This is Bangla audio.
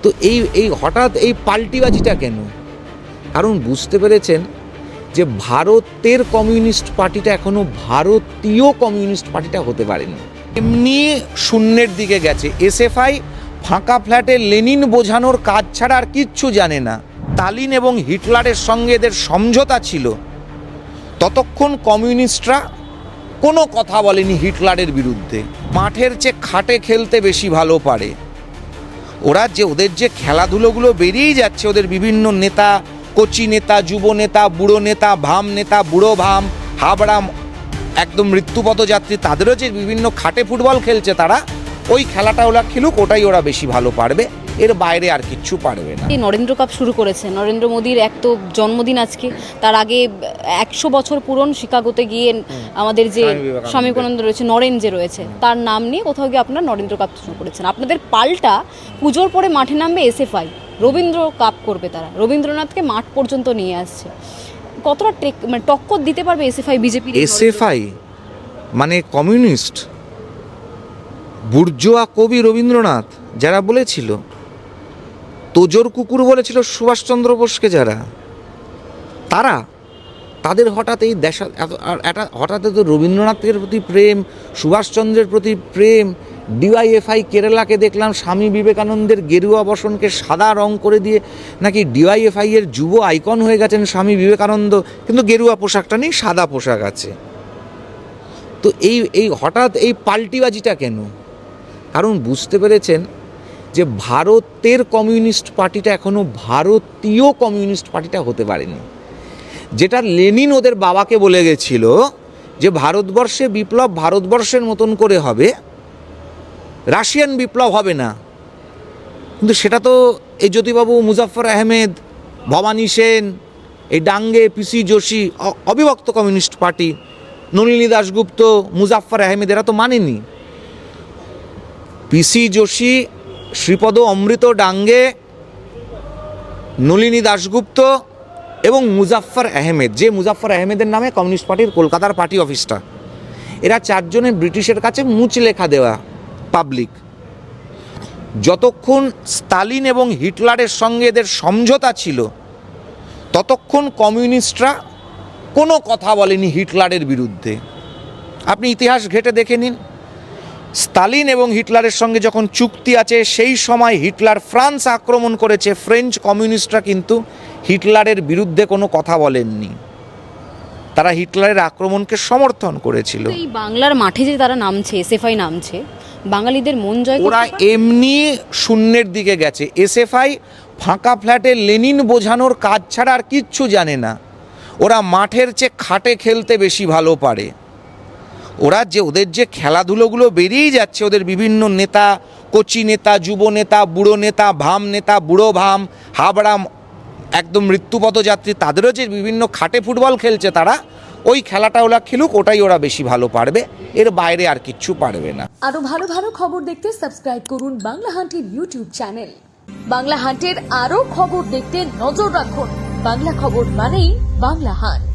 তো এই হঠাৎ এই পাল্টিবাজিটা কেন? কারণ বুঝতে পেরেছেন যে ভারতের কমিউনিস্ট পার্টিটা এখনো ভারতীয় কমিউনিস্ট পার্টিটা হতে পারেনি, এমনি শূন্যের দিকে গেছে। এসএফআই ফাঁকা ফ্ল্যাটে লেনিন বোঝানোর কাজ ছাড়া আর কিচ্ছু জানে না। স্টালিন এবং হিটলারের সঙ্গে এদের সমঝোতা ছিল, ততক্ষণ কমিউনিস্টরা কোনো কথা বলেনি হিটলারের বিরুদ্ধে। মাঠের চেয়ে খাটে খেলতে বেশি ভালো পারে ওদের যে খেলাধুলোগুলো বেরিয়েই যাচ্ছে, ওদের বিভিন্ন নেতা, কচি নেতা, যুব নেতা, বুড়ো নেতা, ভাম নেতা, বুড়ো ভাম, হাবড়াম, একদম মৃত্যুপথযাত্রী, তাদেরও যে বিভিন্ন খাটে ফুটবল খেলছে, তারা ওই খেলাটা ওরা খেলুক, ওটাই ওরা বেশি ভালো পারবে, এর বাইরে আর কিচ্ছু পারবে না। এই নরেন্দ্র কাপ শুরু করেছে, নরেন্দ্র মোদীর এক তো জন্মদিন আজকে, তার আগে 100 বছর পূরণ শিকাগোতে গিয়ে আমাদের যে স্বামী বিবেকানন্দ রয়েছে, নরেন যে রয়েছে, তার নাম নিয়ে কোথাও গিয়ে আপনারা নরেন্দ্র কাপ শুরু করেছেন। আপনাদের পাল্টা পুজোর পরে মাঠে নামবে এসএফআই, রবীন্দ্র কাপ করবে তারা, রবীন্দ্রনাথকে মাঠ পর্যন্ত নিয়ে আসছে। কতটা টক্কর দিতে পারবে এসএফআই বিজেপি? এসএফআই মানে কমিউনিস্ট, বুর্জোয়া কবি রবীন্দ্রনাথ যারা বলেছিল, তোজোর কুকুর বলেছিল সুভাষচন্দ্র বোসকে, যারা তাদের হঠাৎ এই হঠাৎ তো রবীন্দ্রনাথের প্রতি প্রেম, সুভাষচন্দ্রের প্রতি প্রেম। ডিওয়াইএফআই কেরালাকে দেখলাম স্বামী বিবেকানন্দের গেরুয়া বসনকে সাদা রং করে দিয়ে নাকি ডিওয়াইএফআই এর যুব আইকন হয়ে গেছেন স্বামী বিবেকানন্দ, কিন্তু গেরুয়া পোশাকটা নেই, সাদা পোশাক আছে। তো এই হঠাৎ এই পাল্টিবাজিটা কেন? কারণ বুঝতে পেরেছেন যে ভারতের কমিউনিস্ট পার্টিটা এখনো ভারতীয় কমিউনিস্ট পার্টিটা হতে পারেনি। যেটা লেনিন ওদের বাবাকে বলে গেছিল যে ভারতবর্ষে বিপ্লব ভারতবর্ষের মতন করে হবে, রাশিয়ান বিপ্লব হবে না। কিন্তু সেটা তো এই জ্যোতিবাবু, মুজাফফর আহমেদ, ভবানী সেন, এই ডাঙ্গে, পিসি যোশী, অবিভক্ত কমিউনিস্ট পার্টি, নলিনী দাশগুপ্ত, মুজাফফর আহমেদ, এরা তো মানেনি। পিসি যোশী, শ্রীপদ অমৃত ডাঙ্গে, নলিনী দাশগুপ্ত এবং মুজাফফর আহমেদ, যে মুজাফফর আহমেদের নামে কমিউনিস্ট পার্টির কলকাতার পার্টি অফিসটা, এরা চারজনে ব্রিটিশের কাছে মুচলেখা দেওয়া পাবলিক। যতক্ষণ স্টালিন এবং হিটলারের সঙ্গে এদের সমঝোতা ছিল, ততক্ষণ কমিউনিস্টরা কোনো কথা বলেনি হিটলারের বিরুদ্ধে। আপনি ইতিহাস ঘেঁটে দেখে নিন, স্টালিন এবং হিটলারের সঙ্গে যখন চুক্তি আছে, সেই সময় হিটলার ফ্রান্স আক্রমণ করেছে, ফ্রেঞ্চ কমিউনিস্টরা কিন্তু হিটলারের বিরুদ্ধে কোনো কথা বলেননি, তারা হিটলারের আক্রমণকে সমর্থন করেছিল। এই বাংলার মাঠে যে তারা নামছে, এসএফআই নামছে, বাঙালিদের মন জয় করতে ওরা এমনি শূন্যের দিকে গেছে। এসএফআই ফাঁকা ফ্ল্যাটে লেনিন বোঝানোর কাজ ছাড়া আর কিচ্ছু জানে না। ওরা মাঠের চেয়ে খাটে খেলতে বেশি ভালো পারে ওদের যে খেলাধুলোগুলো বেরিয়েই যাচ্ছে, ওদের বিভিন্ন নেতা, কচি নেতা, যুব নেতা, বুড়ো নেতা, ভাম নেতা, বুড়ো ভাম, হাবড়াম, একদম মৃত্যুপথযাত্রী, তাদেরও যে বিভিন্ন খাটে ফুটবল খেলছে, তারা ওই খেলাটা ওরা খেলুক, ওটাই ওরা বেশি ভালো পারবে, এর বাইরে আর কিচ্ছু পারবে না। আরো ভালো ভালো খবর দেখতে সাবস্ক্রাইব করুন বাংলা হান্টের ইউটিউব চ্যানেল। বাংলা হান্টের আরো খবর দেখতে নজর রাখুন। বাংলা খবর মানেই বাংলা হান্ট।